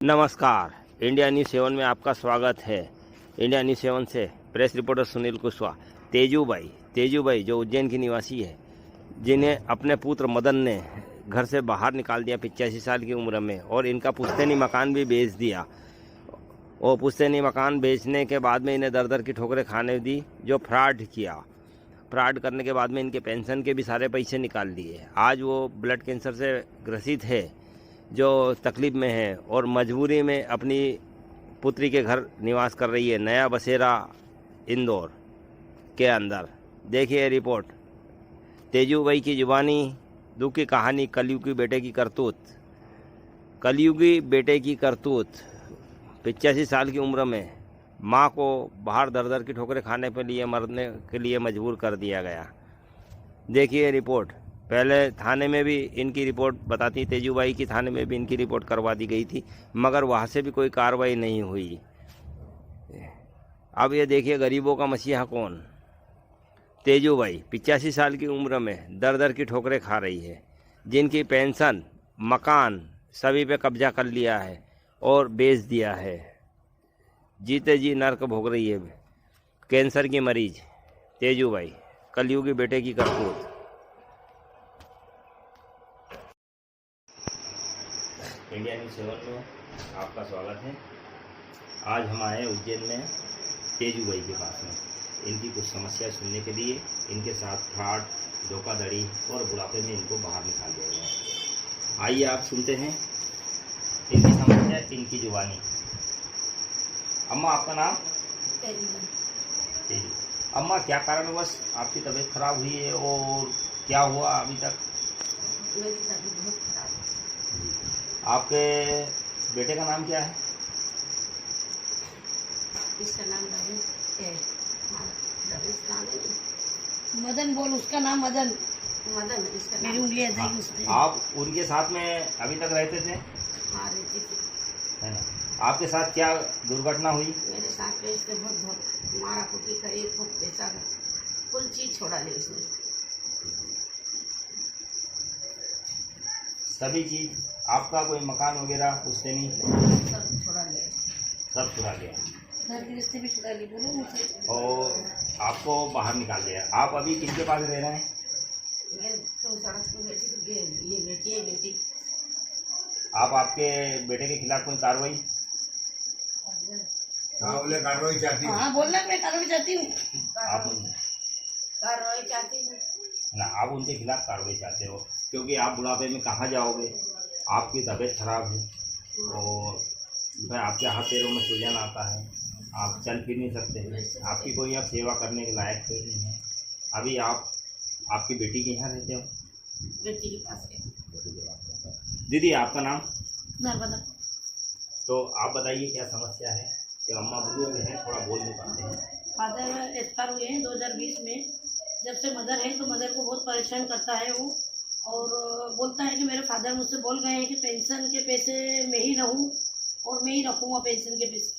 नमस्कार, India news 7 में आपका स्वागत है। इंडिया न्यूज़ 7 से प्रेस रिपोर्टर सुनील कुशवाहा। तेजू भाई जो उज्जैन की निवासी है, जिन्हें अपने पुत्र मदन ने घर से बाहर निकाल दिया 85 साल की उम्र में, और इनका पुश्तैनी मकान भी बेच दिया। और पुश्तैनी मकान बेचने के बाद में इन्हें दर दर की ठोकरें खाने दी, जो फ्रॉड किया। फ्रॉड करने के बाद में इनके पेंशन के भी सारे पैसे निकाल दिए। आज वो ब्लड कैंसर से ग्रसित है, जो तकलीफ़ में है और मजबूरी में अपनी पुत्री के घर निवास कर रही है, नया बसेरा इंदौर के अंदर। देखिए रिपोर्ट। तेजू भाई की जुबानी दुख की कहानी, कलयुगी बेटे की करतूत। कलयुगी बेटे की करतूत। 85 साल की उम्र में माँ को बाहर दर दर की ठोकरें खाने के लिए, मरने के लिए मजबूर कर दिया गया। देखिए रिपोर्ट। पहले थाने में भी इनकी रिपोर्ट बताती, तेजू भाई की थाने में भी इनकी रिपोर्ट करवा दी गई थी, मगर वहाँ से भी कोई कार्रवाई नहीं हुई। अब ये देखिए गरीबों का मसीहा कौन। तेजू भाई 85 साल की उम्र में दर दर की ठोकरें खा रही है, जिनकी पेंशन, मकान सभी पे कब्जा कर लिया है और बेच दिया है। जीते जी नर्क भोग रही है कैंसर की मरीज तेजू भाई। कलयुगी बेटे की करतूत। इंडिया न्यूज़ 7 में आपका स्वागत है। आज हम आए उज्जैन में तेजू भाई के पास में, इनकी कुछ समस्या सुनने के लिए। इनके साथ फ्रॉड, धोखाधड़ी और बुढ़ापे में इनको बाहर निकाल दिया गया। आइए आप सुनते हैं इनकी समस्या, इनकी जुबानी। अम्मा, आपका नाम? तेजू। अम्मा, क्या कारणवश आपकी तबीयत खराब हुई है और क्या हुआ अभी तक? मेरी तबीयत बहुत खराब है। आपके बेटे का नाम क्या है? इसका नाम रमेश नाम है। मदन बोल, उसका नाम मदन। मदन इसका मेरी नाम। उंगलियां ऐसे ही घुसती हैं। आप उनके साथ में अभी तक रहते थे, हाँ, रहती थी। है ना? आपके साथ क्या दुर्घटना हुई? मेरे साथ में इसने बहुत मारा कुटी करी, बहुत पैसा कुल चीज छोड़ा ली उसने। सभी चीज, आपका कोई मकान वगैरह उसने नहीं? सब छोड़ा लिया। सब छुड़ा लिया घर की रिश्ते भी छुड़ा ली, बोलो मुझे। और आपको बाहर निकाल दिया। आप अभी किसके पास रह रहे हैं? मैं तो सड़क पर बैठी थी, ये बेटी है बेटी। आप आपके बेटे के खिलाफ कोई कार्रवाई? बोले कार्रवाई चाहती है। हाँ बोलना, मैं कार्रवाई चाहती हूँ। आप कार्रवाई चाहती हूँ ना, आप उनके खिलाफ कार्रवाई चाहते हो, क्योंकि आप बुढ़ापे में कहाँ जाओगे, आपकी तबीयत खराब है और भाई आपके हाथ पैरों में सूजन आता है, आप चल फिर नहीं सकते हैं, आपकी कोई अब सेवा करने के लायक कोई नहीं है। अभी आप आपकी बेटी के यहाँ रहते हो? बेटी के पास है। दीदी, आपका नाम? नर्मदा। तो आप बताइए क्या समस्या है? कि अम्मा बुजुर्ग हैं, थोड़ा बोल नहीं पाते हैं। फादर एक्सपायर हुए हैं 2020 में। जब से मदर है तो मदर को बहुत परेशान करता है वो, और बोलता है कि मेरे फादर मुझसे बोल गए हैं कि पेंशन के पैसे मैं ही रहूं और मैं ही रखूँगा पेंशन के पैसे।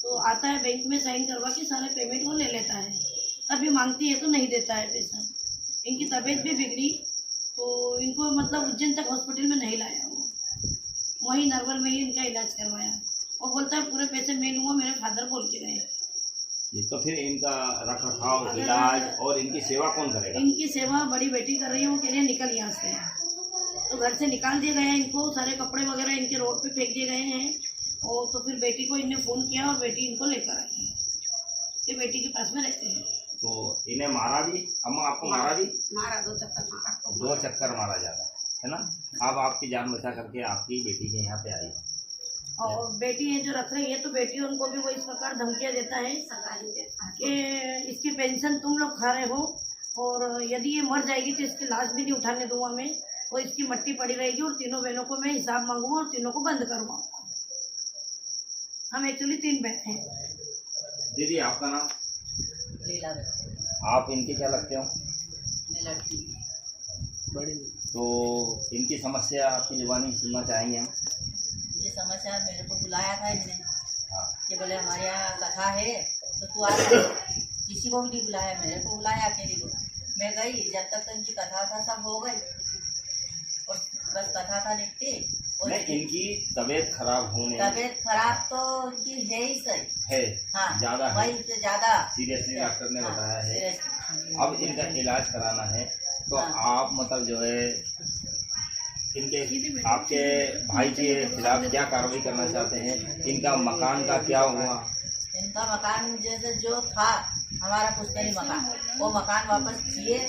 तो आता है बैंक में साइन करवा के सारे पेमेंट वो ले लेता है, तभी मांगती है तो नहीं देता है पैसा। इनकी तबीयत भी बिगड़ी तो इनको मतलब उज्जैन तक हॉस्पिटल में नहीं लाया, वो वहीं नरवल में ही इनका इलाज करवाया, और बोलता है पूरे पैसे मैं लूँगा, मेरे फादर बोल के गए। तो फिर इनका रख रखाव, इलाज और इनकी सेवा कौन करेगा? इनकी सेवा बड़ी बेटी कर रही है। वो कह रही है निकल यहाँ से, तो घर से निकाल दिए गए हैं इनको। सारे कपड़े वगैरह इनके रोड पे फेंक दिए गए हैं। और तो फिर बेटी को इनने फ़ोन किया और बेटी इनको लेकर आई है। ये बेटी के पास में रहते हैं। तो इन्हें मारा भी? अम्मा, आपको मारा भी? मारा, 2 चक्कर मारा तो। 2 चक्कर मारा जाता है ना? अब आपकी जान बचा करके आपकी बेटी के यहाँ पे आई। और बेटी है जो रख रही है, तो बेटी उनको भी वो इस प्रकार धमकियाँ देता है कि इसकी पेंशन तुम लोग खा रहे हो, और यदि ये मर जाएगी तो इसकी लाश भी नहीं उठाने दूंगा मैं, और इसकी मट्टी पड़ी रहेगी, और तीनों बहनों को मैं हिसाब मांगूंगा और तीनों को बंद करवाऊंगा। हम एक्चुअली 3 बहन हैं। दीदी, आपका नाम? लीला। आप इनके क्या लगते हो? मैं लड़की बड़ी। तो इनकी समस्या आपकी जुबानी सुनना चाहेंगे हम। ये समस्या मेरे को बुलाया था इनने हाँ। कि बोले हमारे यहाँ कथा है तो तू आ जा। किसी को भी नहीं बुलाया, मेरे को बुलाया अकेले को। मैं गई, जब तक तो इनकी कथा था सब हो गई, और बस कथा था निपटी और नहीं, इनकी तबीयत खराब होने तबीयत खराब तो उनकी है ही सही। है, हाँ, ज्यादा है, वही से ज्यादा सीरियसली डॉक्टर ने बताया है। सीरियस। अब इनका इलाज कराना है, तो हाँ। आप मतलब जो है इनके आपके भाई के खिलाफ क्या कार्रवाई करना चाहते हैं? इनका मकान का क्या हुआ? इनका मकान जैसे जो था हमारा पुश्तैनी मकान, वो मकान वापस चाहिए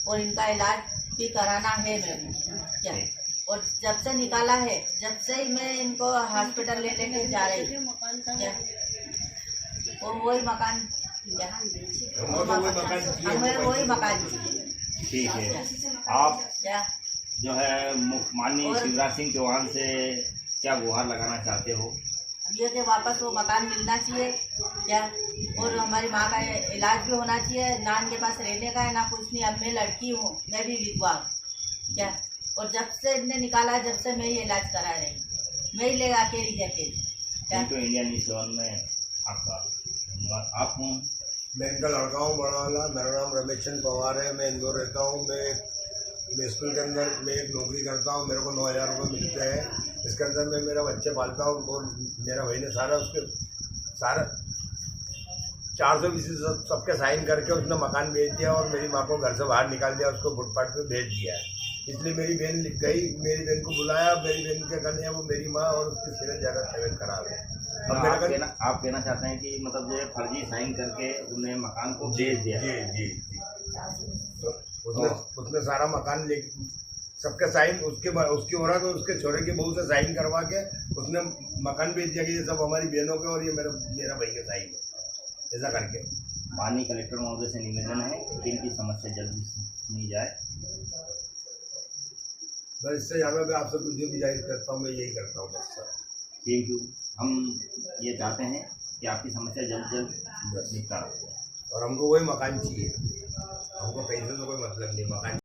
और इनका इलाज भी कराना है मेरे को क्या। और जब से निकाला है, जब से ही मैं इनको हॉस्पिटल ले लेके जा रही हूँ क्या, और वही मकान क्या, हमें वही मकान चाहिए ठीक है, आप क्या। जो है माननीय और- शिवराज सिंह चौहान से क्या गुहार लगाना चाहते हो? अब ये कि वापस वो मकान मिलना चाहिए क्या, और हमारी माँ का इलाज भी होना चाहिए। ना इनके पास रहने का है ना कुछ नहीं। अब मैं लड़की हूँ, मैं भी विधवा हूँ क्या, और जब से इनने निकाला, जब से मैं ही इलाज करा रही हूँ, मैं ही ले अकेली क्या। इनको इंडिया न्यूज़ 7 में आपका धन्यवाद। आप हूँ, मैं इनका लड़का हूँ बड़ा वाला। मेरा नाम रमेश चंद पवार है। मैं इंदौर रहता हूँ। मैं स्कूल के अंदर मैं एक नौकरी करता हूँ। मेरे को 9,000 रुपये मिलते हैं। इसके अंदर मैं मेरा बच्चे पालता हूँ, और मेरा भाई ने सारा 420 सबके साइन करके उसने मकान बेच दिया, और मेरी माँ को घर से बाहर निकाल दिया, उसको फुटपाथ पे भेज दिया है। इसलिए मेरी बहन गई, मेरी बहन को बुलाया। मेरी बहन के कहने वो मेरी माँ और उसकी सेहत ज़्यादा तबीयत खराब है। अब मेरा आप कहना चाहते हैं कि मतलब जो है फर्जी साइन करके उन्हें मकान को बेच दिया? जी जी जी। तो उसने सारा मकान ले, सबके साइन उसकी हो रहा, तो उसके छोरे की बहू से साइन करवा के उसने मकान बेच दिया कि ये सब हमारी बहनों के और ये मेरा भाई के साइन है, ऐसा करके। माननीय कलेक्टर महोदय से निवेदन है कि इनकी समस्या जल्दी सुनी जाए। बस इससे ज़्यादा मैं आपसे कुछ जो गुजारिश करता हूँ, मैं यही करता हूँ बस सर। Thank you. हम ये चाहते हैं कि आपकी समस्या जल्द निपटा हो। और हमको वही मकान चाहिए, हमको पैसे से कोई मतलब नहीं, मकान